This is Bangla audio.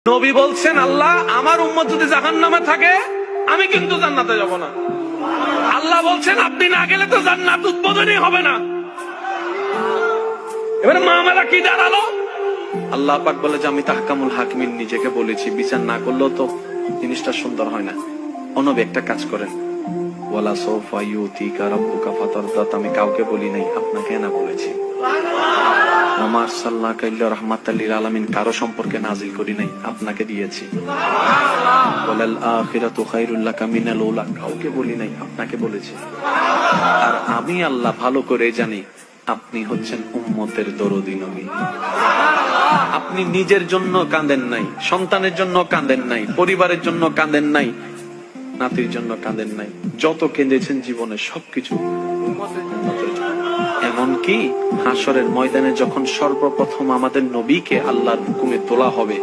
নবী বলছেন, আল্লাহ আমার উম্মত যদি জাহান্নামে থাকে আমি কিন্তু জান্নাতে যাব না। আল্লাহ বলছেন আপনি না গেলে তো জান্নাত উদ্বোধনই হবে না। এবারে মামলা কি দাঁড়ালো? আল্লাহ পাক বলে যে আমি তাহকামুল হাকিমিন নিজেকে বলেছি, বিচার না করলেও তো জিনিসটা সুন্দর হয় না। নবী একটা কাজ করেন, ওয়ালা সাউফা ইউতিকা রাব্বুকা ফাতারদা, আমি কাউকে বলি নাই, আপনাকে না বলেছি। ওমা আরসালনাকা ইল্লা রাহমাতাল লিল আলামিন, কারো সম্পর্কে নাজিল করি নাই, আপনাকে দিয়েছি। ওয়ালাল আখিরাতু খায়রুল লাকা মিনাল উলা, কাউকে বলি নাই, আপনাকে বলেছি। আর আমি আল্লাহ ভালো করে জানি আপনি হচ্ছেন উম্মতের দরদী নবী। আপনি নিজের জন্য কাঁদেন নাই, সন্তানের জন্য কাঁদেন নাই, পরিবারের জন্য কাঁদেন নাই, নাতির জন্য কাঁদেন নাই, যত কেঁদেছেন জীবনে সবকিছু এমনকি হাসরের ময়দানে যখন সর্বপ্রথম আমাদের নবীকে আল্লাহর হুকুমে তোলা হবে,